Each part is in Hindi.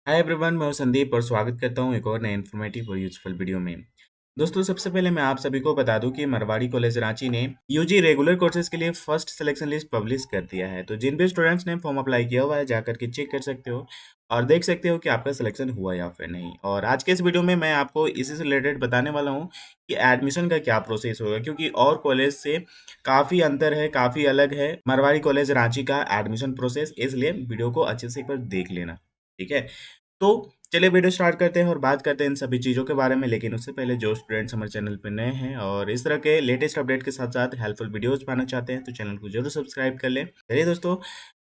हाय एवरीवन, मैं हूं संदीप और स्वागत करता हूं एक और नए इन्फॉर्मेटिव और यूजफुल वीडियो में। दोस्तों, सबसे पहले मैं आप सभी को बता दूं कि मारवाड़ी कॉलेज रांची ने यूजी रेगुलर कोर्सेज के लिए फर्स्ट सिलेक्शन लिस्ट पब्लिश कर दिया है। तो जिन भी स्टूडेंट्स ने फॉर्म अप्लाई किया हुआ है जाकर के चेक कर सकते हो और देख सकते हो कि आपका सिलेक्शन हुआ या फिर नहीं। और आज के इस वीडियो में मैं आपको इसी से रिलेटेड बताने वाला हूँ कि एडमिशन का क्या प्रोसेस होगा, क्योंकि और कॉलेज से काफ़ी अंतर है, काफ़ी अलग है मारवाड़ी कॉलेज रांची का एडमिशन प्रोसेस। इसलिए वीडियो को अच्छे से एक बार देख लेना, ठीक है। तो चलिए वीडियो स्टार्ट करते हैं और बात करते हैं इन सभी चीज़ों के बारे में। लेकिन उससे पहले जो स्टूडेंट्स हमारे चैनल पे नए हैं और इस तरह के लेटेस्ट अपडेट के साथ-साथ हेल्पफुल वीडियोज़ पाना चाहते हैं, तो चैनल को ज़रूर सब्सक्राइब कर लें। चलिए दोस्तों,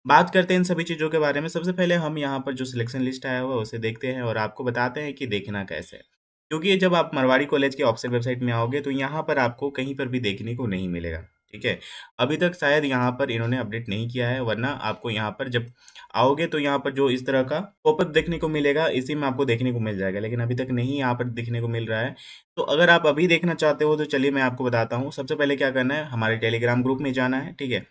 बात करते हैं इन सभी चीज़ों के बारे में। सबसे पहले हम यहाँ पर जो सिलेक्शन लिस्ट आया हुआ है उसे देखते हैं और आपको बताते हैं कि देखना कैसे है। क्योंकि जब आप मारवाड़ी कॉलेज की ऑफिशियल वेबसाइट में आओगे तो यहाँ पर आपको कहीं पर भी देखने को नहीं मिलेगा, ठीक है। अभी तक शायद यहाँ पर इन्होंने अपडेट नहीं किया है, वरना आपको यहाँ पर जब आओगे तो यहाँ पर जो इस तरह का पॉपअप देखने को मिलेगा, इसी में आपको देखने को मिल जाएगा। लेकिन अभी तक नहीं यहाँ पर देखने को मिल रहा है। तो अगर आप अभी देखना चाहते हो तो चलिए मैं आपको बताता हूँ। सबसे पहले क्या करना है, हमारे टेलीग्राम ग्रुप में जाना है, ठीक है।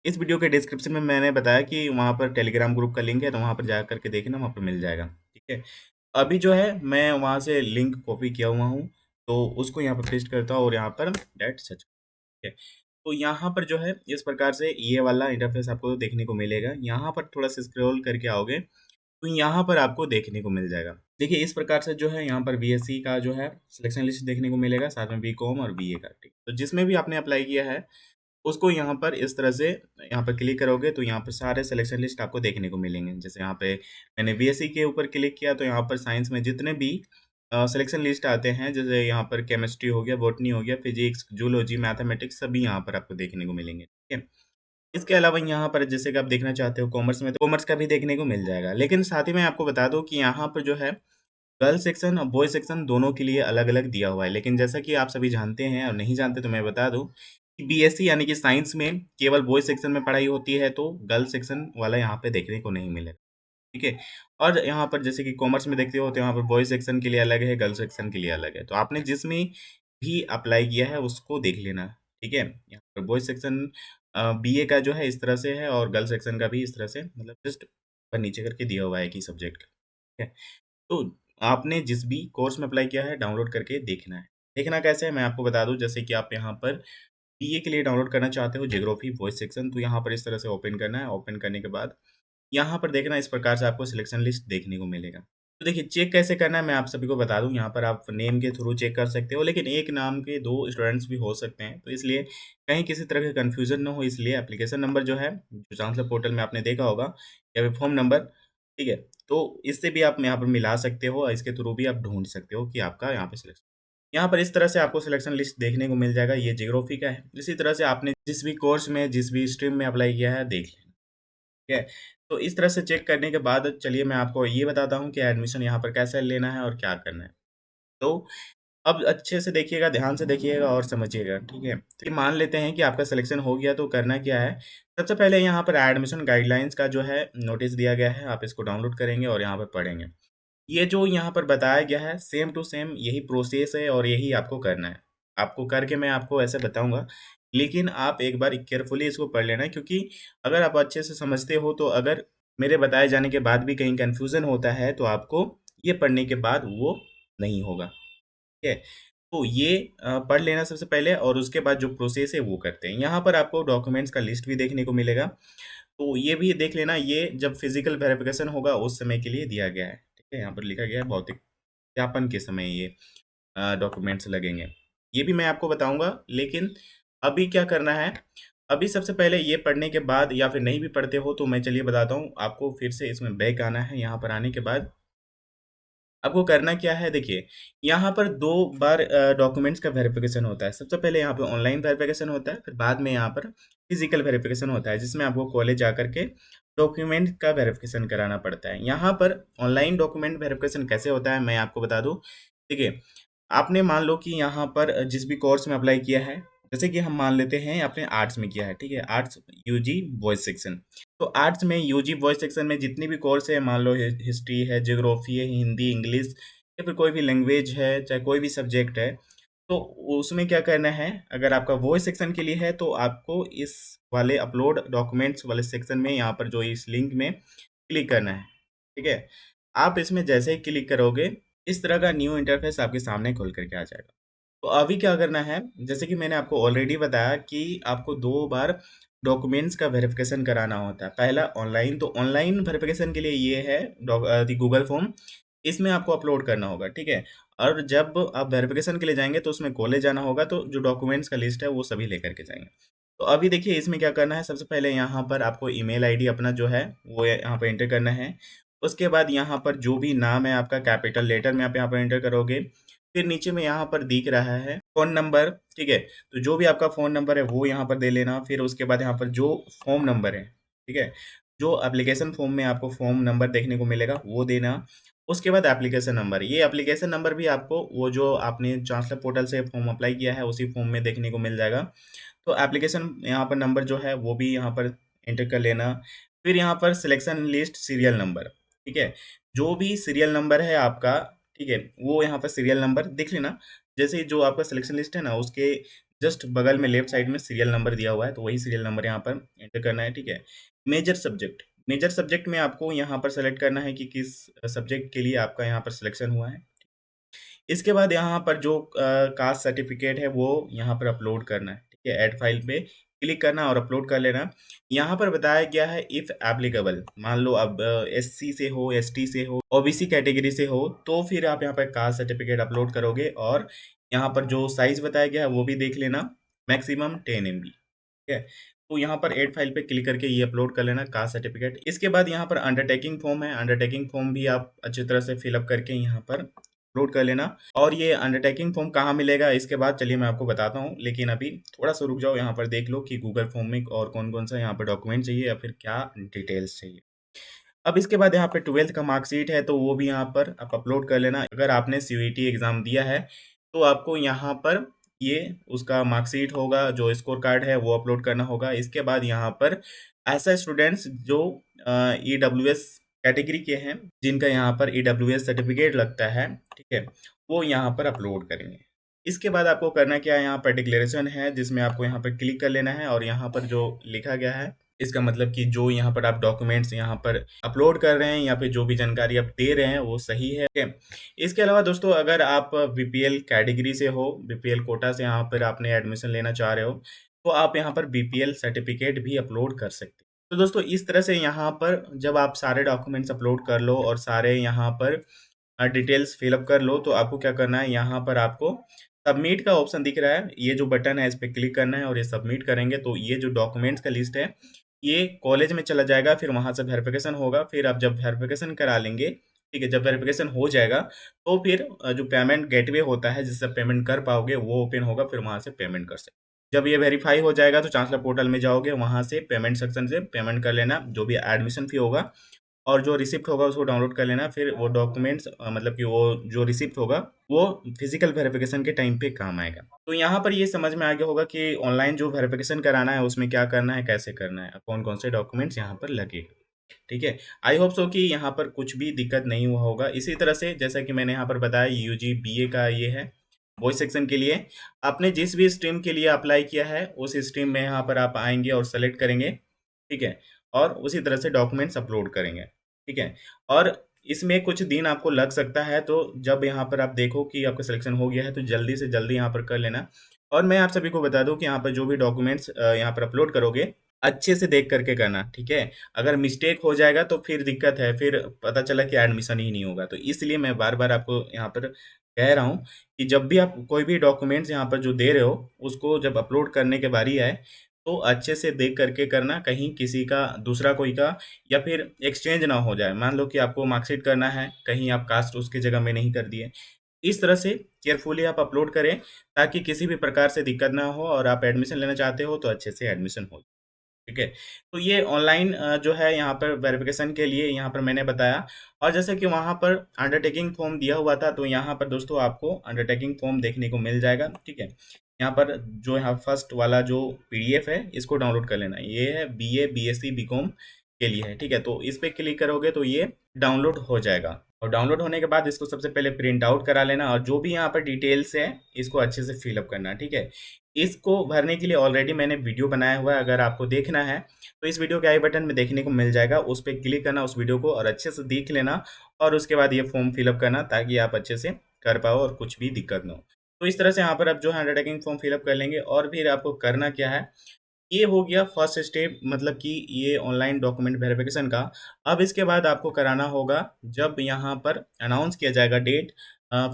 इस वीडियो के डिस्क्रिप्शन में मैंने बताया कि वहाँ पर टेलीग्राम ग्रुप का लिंक है, तो वहाँ पर जा करके देखना, वहाँ पर मिल जाएगा, ठीक है। अभी जो है मैं वहाँ से लिंक कॉपी किया हुआ हूँ, तो उसको यहाँ पर पेस्ट करता हूँ और यहाँ पर डेट सच, ठीक है। तो यहाँ पर जो है इस प्रकार से ये वाला इंटरफेस आपको देखने को मिलेगा। यहाँ पर थोड़ा सा स्क्रॉल करके आओगे तो यहाँ पर आपको देखने को मिल जाएगा। देखिए इस प्रकार से जो है यहाँ पर बीएससी का जो है सिलेक्शन लिस्ट देखने को मिलेगा, साथ में बीकॉम और बीए का, ठीक। तो जिसमें भी आपने अप्लाई किया है उसको यहाँ पर इस तरह से यहाँ पर क्लिक करोगे तो यहाँ पर सारे सिलेक्शन लिस्ट आपको देखने को मिलेंगे। जैसे यहाँ पे मैंने बीएससी के ऊपर क्लिक किया तो यहाँ पर साइंस में जितने भी सिलेक्शन लिस्ट आते हैं, जैसे यहाँ पर केमिस्ट्री हो गया, बॉटनी हो गया, फिजिक्स, जूलॉजी, मैथमेटिक्स, सभी यहाँ पर आपको देखने को मिलेंगे, ठीक है। इसके अलावा यहाँ पर जैसे कि आप देखना चाहते हो कॉमर्स में, तो कॉमर्स का भी देखने को मिल जाएगा। लेकिन साथ ही में आपको बता दूँ कि यहाँ पर जो है गर्ल्स सेक्शन और बॉयज़ सेक्शन दोनों के लिए अलग-अलग दिया हुआ है। लेकिन जैसा कि आप सभी जानते हैं और नहीं जानते तो मैं बता दूँ कि बीएससी यानी कि साइंस में केवल बॉयज़ सेक्शन में पढ़ाई होती है, तो गर्ल्स सेक्शन वाला यहाँ पे देखने को नहीं मिलेगा, ठीक है। और यहाँ पर जैसे कि कॉमर्स में देखते हो तो यहाँ पर बॉयज़ सेक्शन के लिए अलग है, गर्ल्स सेक्शन के लिए अलग है। तो आपने जिसमें भी अप्लाई किया है उसको देख लेना, ठीक है। यहाँ पर बॉयज़ सेक्शन बीए का जो है इस तरह से है और गर्ल्स सेक्शन का भी इस तरह से, मतलब जस्ट ऊपर नीचे करके दिया हुआ है एक ही सब्जेक्ट का, ठीक है। तो आपने जिस भी कोर्स में अप्लाई किया है डाउनलोड करके देखना है। देखना कैसे है मैं आपको बता दूँ, जैसे कि आप यहाँ पर बीए के लिए डाउनलोड करना चाहते हो ज्योग्राफी बॉयज़ सेक्शन, तो यहाँ पर इस तरह से ओपन करना है। ओपन करने के बाद यहाँ पर देखना, इस प्रकार से आपको सिलेक्शन लिस्ट देखने को मिलेगा। तो देखिए चेक कैसे करना है मैं आप सभी को बता दूँ। यहाँ पर आप नेम के थ्रू चेक कर सकते हो, लेकिन एक नाम के 2 स्टूडेंट्स भी हो सकते हैं। तो इसलिए कहीं किसी तरह का कन्फ्यूज़न ना हो, इसलिए एप्लीकेशन नंबर जो है, जो चांसलर पोर्टल में आपने देखा होगा या फिर फॉर्म नंबर, ठीक है? तो इससे भी आप यहाँ पर मिला सकते हो और इसके थ्रू भी आप ढूँढ सकते हो कि आपका यहाँ पे सिलेक्शन, यहाँ पर इस तरह से आपको सिलेक्शन लिस्ट देखने को मिल जाएगा। ये ज्योग्राफी का है। इसी तरह से आपने जिस भी कोर्स में, जिस भी स्ट्रीम में अप्लाई किया है देख लेना। ठीक है? तो इस तरह से चेक करने के बाद चलिए मैं आपको ये बताता हूँ कि एडमिशन यहाँ पर कैसे लेना है और क्या करना है। तो अब अच्छे से देखिएगा, ध्यान से देखिएगा और समझिएगा, ठीक है? तो ये मान लेते हैं कि आपका सिलेक्शन हो गया, तो करना क्या है? सबसे पहले यहाँ पर एडमिशन गाइडलाइंस का जो है नोटिस दिया गया है, आप इसको डाउनलोड करेंगे और यहाँ पर पढ़ेंगे। ये जो यहाँ पर बताया गया है सेम टू सेम यही प्रोसेस है और यही आपको करना है। आपको करके मैं आपको ऐसे बताऊँगा, लेकिन आप एक बार केयरफुली इसको पढ़ लेना, क्योंकि अगर आप अच्छे से समझते हो तो अगर मेरे बताए जाने के बाद भी कहीं कन्फ्यूज़न होता है तो आपको ये पढ़ने के बाद वो नहीं होगा, ठीक है? तो ये पढ़ लेना सबसे पहले और उसके बाद जो प्रोसेस है वो करते हैं। यहाँ पर आपको डॉक्यूमेंट्स का लिस्ट भी देखने को मिलेगा। तो ये भी देख लेना, ये जब फिजिकल वेरिफिकेशन होगा उस समय के लिए दिया गया है, ठीक है? यहाँ पर लिखा गया है भौतिक सत्यापन के समय ये डॉक्यूमेंट्स लगेंगे। ये भी मैं आपको बताऊँगा, लेकिन अभी क्या करना है, अभी सबसे पहले ये पढ़ने के बाद या फिर नहीं भी पढ़ते हो तो मैं चलिए बताता हूँ, आपको फिर से इसमें बैक आना है। यहाँ पर आने के बाद आपको करना क्या है, देखिए यहाँ पर 2 बार डॉक्यूमेंट्स का वेरिफिकेशन होता है। सबसे पहले यहाँ पे ऑनलाइन वेरिफिकेशन होता है, फिर बाद में यहाँ पर फिजिकल वेरिफिकेशन होता है, जिसमें आपको कॉलेज जाकर के डॉक्यूमेंट का वेरिफिकेशन कराना पड़ता है। यहाँ पर ऑनलाइन डॉक्यूमेंट वेरिफिकेशन कैसे होता है मैं आपको बता दूँ। देखिए, आपने मान लो कि यहाँ पर जिस भी कोर्स में अप्लाई किया है, जैसे कि हम मान लेते हैं आपने आर्ट्स में किया है, ठीक है? Arts UG boys section. तो आर्ट्स में यूजी बॉयज़ सेक्शन में जितनी भी कोर्स है, मान लो हिस्ट्री है, ज्योग्राफी है, हिंदी, इंग्लिश या फिर कोई भी लैंग्वेज है, चाहे कोई भी सब्जेक्ट है, तो उसमें क्या करना है, अगर आपका वॉइस सेक्शन के लिए है तो आपको इस वाले अपलोड डॉक्यूमेंट्स वाले सेक्शन में यहाँ पर जो इस लिंक में क्लिक करना है, ठीक है? आप इसमें जैसे ही क्लिक करोगे, इस तरह का न्यू इंटरफेस आपके सामने खुल कर के आ जाएगा। तो अभी क्या करना है, जैसे कि मैंने आपको ऑलरेडी बताया कि आपको 2 बार डॉक्यूमेंट्स का वेरिफिकेशन कराना होता है। पहला ऑनलाइन, तो ऑनलाइन वेरिफिकेशन के लिए ये है गूगल फॉर्म, इसमें आपको अपलोड करना होगा, ठीक है? और जब आप वेरिफिकेशन के लिए जाएँगे तो उसमें कॉलेज जाना होगा, तो जो डॉक्यूमेंट्स का लिस्ट है वो सभी लेकर के जाएँगे। तो अभी देखिए इसमें क्या करना है, सबसे पहले यहाँ पर आपको ईमेल आईडी अपना जो है वो यहाँ पे एंटर करना है। उसके बाद यहाँ पर जो भी नाम है आपका कैपिटल लेटर में आप यहाँ पर एंटर करोगे। फिर नीचे में यहाँ पर दिख रहा है फ़ोन नंबर, ठीक है? तो जो भी आपका फ़ोन नंबर है वो यहाँ पर दे लेना। फिर उसके बाद यहाँ पर जो फ़ॉर्म नंबर है, ठीक है? जो एप्लीकेशन फ़ॉर्म में आपको फ़ॉर्म नंबर देखने को मिलेगा वो देना। उसके बाद एप्लीकेशन नंबर, ये एप्लीकेशन नंबर भी आपको वो जो आपने चांसलर पोर्टल से फ़ॉर्म अप्लाई किया है उसी फ़ॉर्म में देखने को मिल जाएगा। तो एप्लीकेशन यहाँ पर नंबर जो है वो भी यहाँ पर एंटर कर लेना। फिर यहाँ पर सिलेक्शन लिस्ट सीरियल नंबर, ठीक है? जो भी सीरियल नंबर है आपका, ठीक है? वो यहाँ पर सीरियल नंबर देख लेना। जैसे ही जो आपका सिलेक्शन लिस्ट है ना, उसके जस्ट बगल में लेफ्ट साइड में सीरियल नंबर दिया हुआ है, तो वही सीरियल नंबर यहाँ पर एंटर करना है, ठीक है? मेजर सब्जेक्ट में आपको यहाँ पर सेलेक्ट करना है कि किस सब्जेक्ट के लिए आपका यहाँ पर सिलेक्शन हुआ है। इसके बाद यहाँ पर जो कास्ट सर्टिफिकेट है वो यहाँ पर अपलोड करना है, ठीक है? ऐड फाइल पे क्लिक करना और अपलोड कर लेना। यहाँ पर बताया गया है इफ एप्लीकेबल, मान लो अब एससी से हो, एसटी से हो, ओबीसी कैटेगरी से हो, तो फिर आप यहाँ पर कास्ट सर्टिफिकेट अपलोड करोगे और यहाँ पर जो साइज़ बताया गया है वो भी देख लेना, मैक्सिमम 10 एमबी, ठीक है? तो यहाँ पर ऐड फाइल पे क्लिक करके ये अपलोड कर लेना कास्ट सर्टिफिकेट। इसके बाद यहाँ पर अंडरटेकिंग फॉर्म है, अंडरटेकिंग फॉर्म भी आप अच्छी तरह से फिल अप करके यहाँ पर अपलोड कर लेना। और ये अंडरटेकिंग फॉर्म कहाँ मिलेगा इसके बाद चलिए मैं आपको बताता हूँ, लेकिन अभी थोड़ा-सा रुक जाओ, यहाँ पर देख लो कि गूगल फॉर्म में और कौन-कौन सा यहाँ पर डॉक्यूमेंट चाहिए या फिर क्या डिटेल्स चाहिए। अब इसके बाद यहाँ पे 12th का मार्कशीट है, तो वो भी यहाँ पर आप अपलोड कर लेना। अगर आपने सीयूईटी एग्ज़ाम दिया है, तो आपको यहाँ पर ये उसका मार्कशीट होगा, जो स्कोर कार्ड है वो अपलोड करना होगा। इसके बाद यहाँ पर ऐसा स्टूडेंट्स जो ईडब्ल्यूएस कैटेगरी के हैं, जिनका यहाँ पर ईडब्ल्यूएस सर्टिफिकेट लगता है, ठीक है? वो यहाँ पर अपलोड करेंगे। इसके बाद आपको करना क्या है, यहाँ पर डिक्लेरेशन है जिसमें आपको यहाँ पर क्लिक कर लेना है और यहाँ पर जो लिखा गया है, इसका मतलब कि जो यहाँ पर आप डॉक्यूमेंट्स यहाँ पर अपलोड कर रहे हैं या फिर जो भी जानकारी आप दे रहे हैं वो सही है, ठीक है? इसके अलावा दोस्तों अगर आप बीपीएल कैटेगरी से हो, बीपीएल कोटा से यहाँ पर आपने एडमिशन लेना चाह रहे हो, तो आप यहाँ पर बीपीएल सर्टिफिकेट भी अपलोड कर सकते हैं। तो दोस्तों इस तरह से यहाँ पर जब आप सारे डॉक्यूमेंट्स अपलोड कर लो और सारे यहाँ पर डिटेल्स फिल अप कर लो, तो आपको क्या करना है, यहाँ पर आपको सबमिट का ऑप्शन दिख रहा है, ये जो बटन है इस पे क्लिक करना है और ये सबमिट करेंगे तो ये जो डॉक्यूमेंट्स का लिस्ट है, ये कॉलेज में चला जाएगा, फिर वहाँ से वेरिफिकेशन होगा। फिर आप जब वेरिफिकेशन करा लेंगे, ठीक है? जब वेरिफिकेशन हो जाएगा, तो फिर जो पेमेंट गेटवे होता है जिससे पेमेंट कर पाओगे वो ओपन होगा, फिर वहाँ से पेमेंट कर सकते। जब ये वेरीफाई हो जाएगा तो चांसलर पोर्टल में जाओगे, वहाँ से पेमेंट सेक्शन से पेमेंट कर लेना, जो भी एडमिशन फ़ी होगा और जो रिसिप्ट होगा उसको डाउनलोड कर लेना। फिर वो डॉक्यूमेंट्स मतलब कि वो जो रिसिप्ट होगा, वो फिज़िकल वेरिफ़िकेशन के टाइम पे काम आएगा। तो यहाँ पर ये समझ में आ गया होगा कि ऑनलाइन जो वेरिफ़िकेशन कराना है, उसमें क्या करना है, कैसे करना है, कौन-कौन से डॉक्यूमेंट्स यहाँ पर लगेगा। ठीक है? आई होप सो कि यहाँ पर कुछ भी दिक्कत नहीं हुआ होगा। इसी तरह से जैसा कि मैंने यहाँ पर बताया यूजी बीए का ये है, बॉयज़ सेक्शन के लिए। आपने जिस भी स्ट्रीम के लिए अप्लाई किया है, उस स्ट्रीम में यहाँ पर आप आएँगे और सेलेक्ट करेंगे, ठीक है? और उसी तरह से डॉक्यूमेंट्स अपलोड करेंगे, ठीक है? और इसमें कुछ दिन आपको लग सकता है, तो जब यहाँ पर आप देखो कि आपका सिलेक्शन हो गया है, तो जल्दी से जल्दी यहाँ पर कर लेना। और मैं आप सभी को बता दूँ कि यहाँ पर जो भी डॉक्यूमेंट्स यहाँ पर अपलोड करोगे, अच्छे से देख कर के करना, ठीक है? अगर मिस्टेक हो जाएगा तो फिर दिक्कत है, फिर पता चला कि एडमिशन ही नहीं होगा। तो इसलिए मैं बार-बार आपको यहाँ पर कह रहा हूँ कि जब भी आप कोई भी डॉक्यूमेंट्स यहाँ पर जो दे रहे हो, उसको जब अपलोड करने की बारी आए, तो अच्छे से देख कर के करना, कहीं किसी का दूसरा कोई का या फिर एक्सचेंज ना हो जाए। मान लो कि आपको मार्कशीट करना है, कहीं आप कास्ट उसकी जगह में नहीं कर दिए। इस तरह से केयरफुली आप अपलोड करें, ताकि किसी भी प्रकार से दिक्कत ना हो और आप एडमिशन लेना चाहते हो, तो अच्छे से एडमिशन हो। ठीक है? तो ये ऑनलाइन जो है यहाँ पर वेरिफ़िकेशन के लिए यहाँ पर मैंने बताया। और जैसे कि वहाँ पर अंडरटेकिंग फॉर्म दिया हुआ था, तो यहाँ पर दोस्तों आपको अंडरटेकिंग फॉर्म देखने को मिल जाएगा, ठीक है? यहाँ पर जो यहाँ फर्स्ट वाला जो पीडीएफ है, इसको डाउनलोड कर लेना है। ये है बीए, बीएससी, बीकॉम के लिए है, ठीक है। तो इस पे क्लिक करोगे तो ये डाउनलोड हो जाएगा, और डाउनलोड होने के बाद इसको सबसे पहले प्रिंट आउट करा लेना, और जो भी यहाँ पर डिटेल्स है इसको अच्छे से फिलअप करना, ठीक है। इसको भरने के लिए ऑलरेडी मैंने वीडियो बनाया हुआ है, अगर आपको देखना है तो इस वीडियो के आई बटन में देखने को मिल जाएगा, उस पर क्लिक करना उस वीडियो को और अच्छे से देख लेना, और उसके बाद ये फॉर्म फिलअप करना ताकि आप अच्छे से कर पाओ और कुछ भी दिक्कत ना हो। तो इस तरह से यहाँ पर आप जो है अंडरटेकिंग फॉर्म फिलअप कर लेंगे, और फिर आपको करना क्या है, ये हो गया फर्स्ट स्टेप, मतलब कि ये ऑनलाइन डॉक्यूमेंट वेरिफिकेशन का। अब इसके बाद आपको कराना होगा, जब यहाँ पर अनाउंस किया जाएगा डेट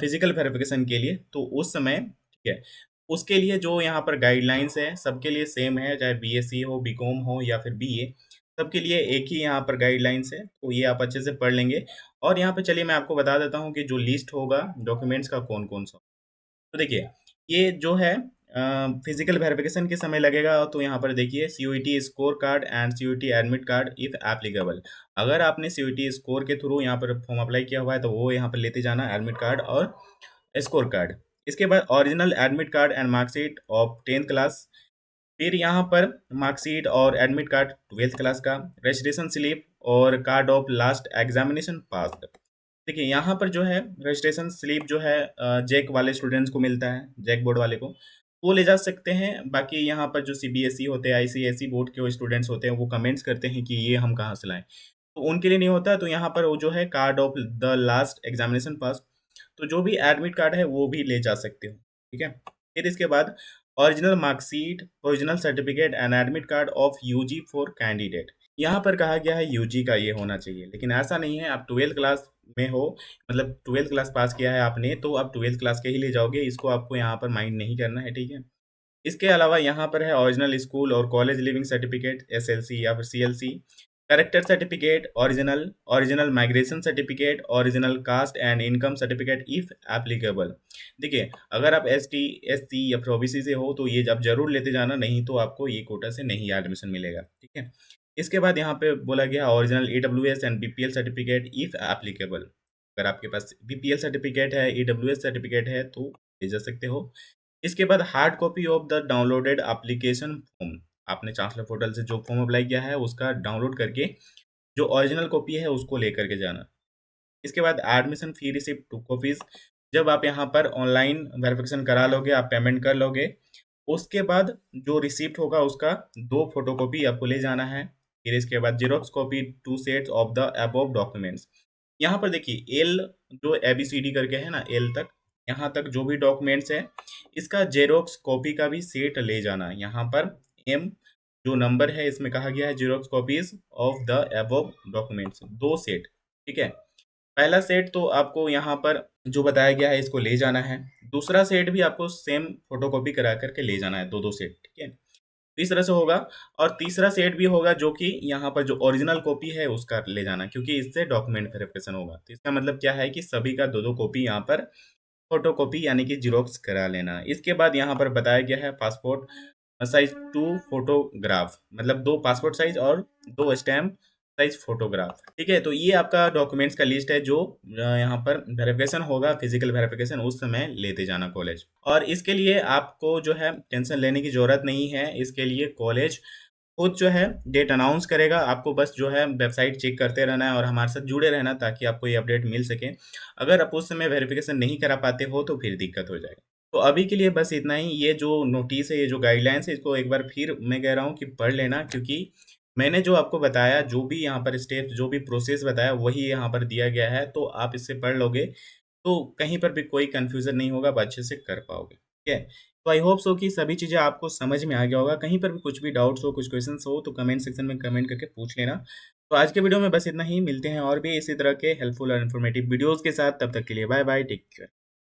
फिजिकल वेरिफिकेशन के लिए, तो उस समय, ठीक है, उसके लिए जो यहाँ पर गाइडलाइंस है सबके लिए सेम है, चाहे बीएससी हो, बीकॉम हो या फिर बीए, सबके लिए एक ही यहाँ पर गाइडलाइंस है, तो ये आप अच्छे से पढ़ लेंगे। और यहाँ पे चलिए मैं आपको बता देता हूँ कि जो लिस्ट होगा डॉक्यूमेंट्स का कौन कौन सा। तो देखिए, ये जो है फिजिकल वेरिफिकेशन के समय लगेगा, तो यहाँ पर देखिए CUET score card and CUET admit card if applicable. अगर आपने सीयूईटी स्कोर के थ्रू यहाँ पर फॉर्म अप्लाई किया हुआ है तो वो यहाँ पर लेते जाना, एडमिट कार्ड और स्कोर कार्ड। इसके बाद original admit card and marksheet of 10th class, फिर यहाँ पर मार्कशीट और एडमिट कार्ड 12th क्लास का, रजिस्ट्रेशन स्लिप और कार्ड ऑफ लास्ट एग्जामिनेशन पास। देखिए यहाँ पर जो है रजिस्ट्रेशन स्लिप जो है जैक वाले स्टूडेंट्स को मिलता है, जैक बोर्ड वाले को वो ले जा सकते हैं। बाकी यहाँ पर जो सीबीएसई होते हैं, आईसीएसई बोर्ड के स्टूडेंट्स होते हैं, वो कमेंट्स करते हैं कि ये हम कहाँ से लाएं, तो उनके लिए नहीं होता। तो यहाँ पर वो जो है card of the last examination पास, तो जो भी एडमिट कार्ड है वो भी ले जा सकते हो, ठीक है। फिर इसके बाद original marksheet, original certificate and admit card of UG for candidate. यहाँ पर कहा गया है यूजी का ये होना चाहिए, लेकिन ऐसा नहीं है। आप 12th क्लास में हो, मतलब 12th क्लास पास किया है आपने, तो आप 12th क्लास के ही ले जाओगे, इसको आपको यहाँ पर माइंड नहीं करना है, ठीक है। इसके अलावा यहाँ पर है ओरिजिनल स्कूल और कॉलेज लिविंग सर्टिफिकेट, एसएलसी या फिर CLC, character certificate, original original migration certificate, original caste and income certificate if applicable. देखिए, अगर आप एसटी, एससी या फिर ओबीसी से हो तो ये आप जरूर लेते जाना, नहीं तो आपको ये कोटा से नहीं एडमिशन मिलेगा, ठीक है। इसके बाद यहाँ पे बोला गया original EWS and BPL certificate if applicable. अगर आपके पास बीपीएल सर्टिफिकेट है, ईडब्ल्यूएस सर्टिफिकेट है तो ले जा सकते हो। इसके बाद hard copy of the downloaded application form, आपने चांसलर पोर्टल से जो फॉर्म अप्लाई किया है उसका डाउनलोड करके जो ओरिजिनल कॉपी है उसको लेकर के जाना। इसके बाद एडमिशन फी रिसिप्ट 2 कॉपीज, जब आप यहाँ पर ऑनलाइन वेरिफिकेशन करा लोगे, आप पेमेंट कर लोगे, उसके बाद जो रिसिप्ट होगा उसका 2 फोटोकॉपी आपको ले जाना है। फिर इसके बाद xerox copy 2 sets of the above documents. यहाँ पर देखिए एल जो एबीसीडी करके है ना, एल तक, यहाँ तक जो भी डॉक्यूमेंट्स है इसका जेरोक्स कॉपी का भी सेट ले जाना। यहाँ पर एम जो नंबर है इसमें कहा गया है xerox copies of the above documents, 2 set, ठीक है। पहला सेट तो आपको यहाँ पर जो बताया गया है इसको ले जाना है, दूसरा सेट भी आपको सेम फोटोकॉपी करा करके ले जाना है, 2-2 सेट, ठीक है। तो इस तरह से होगा। और तीसरा सेट भी होगा जो कि यहाँ पर जो ओरिजिनल कॉपी है उसका ले जाना, क्योंकि इससे डॉक्यूमेंट वेरिफिकेशन होगा। तो इसका मतलब क्या है कि सभी का 2-2 कॉपी यहाँ पर फोटोकॉपी यानी कि जीरोक्स करा लेना। इसके बाद यहाँ पर बताया गया है पासपोर्ट साइज 2 फोटोग्राफ, मतलब 2 पासपोर्ट साइज और 2 स्टैम्प साइज फोटोग्राफ, ठीक है। तो ये आपका डॉक्यूमेंट्स का लिस्ट है जो यहाँ पर वेरिफिकेशन होगा, फिजिकल वेरिफिकेशन उस समय लेते जाना कॉलेज। और इसके लिए आपको जो है टेंशन लेने की जरूरत नहीं है, इसके लिए कॉलेज खुद जो है डेट अनाउंस करेगा, आपको बस जो है वेबसाइट चेक करते रहना है और हमारे साथ जुड़े रहना ताकि आपको ये अपडेट मिल सके। अगर आप उस समय वेरिफिकेशन नहीं करा पाते हो तो फिर दिक्कत हो जाएगा। तो अभी के लिए बस इतना ही। ये जो नोटिस है, ये जो गाइडलाइंस है, इसको एक बार फिर मैं कह रहा हूँ कि पढ़ लेना, क्योंकि मैंने जो आपको बताया, जो भी यहाँ पर स्टेप्स, जो भी प्रोसेस बताया वही यहाँ पर दिया गया है, तो आप इससे पढ़ लोगे तो कहीं पर भी कोई कंफ्यूजन नहीं होगा, आप अच्छे से कर पाओगे, ठीक है। तो आई होप सो कि सभी चीज़ें आपको समझ में आ गया होगा। कहीं पर भी कुछ भी डाउट्स हो, कुछ क्वेश्चंस हो तो कमेंट सेक्शन में कमेंट करके पूछ लेना। तो आज के वीडियो में बस इतना ही, मिलते हैं और भी इसी तरह के हेल्पफुल और इन्फॉर्मेटिव वीडियोज़ के साथ। तब तक के लिए बाय बाय, टेक केयर।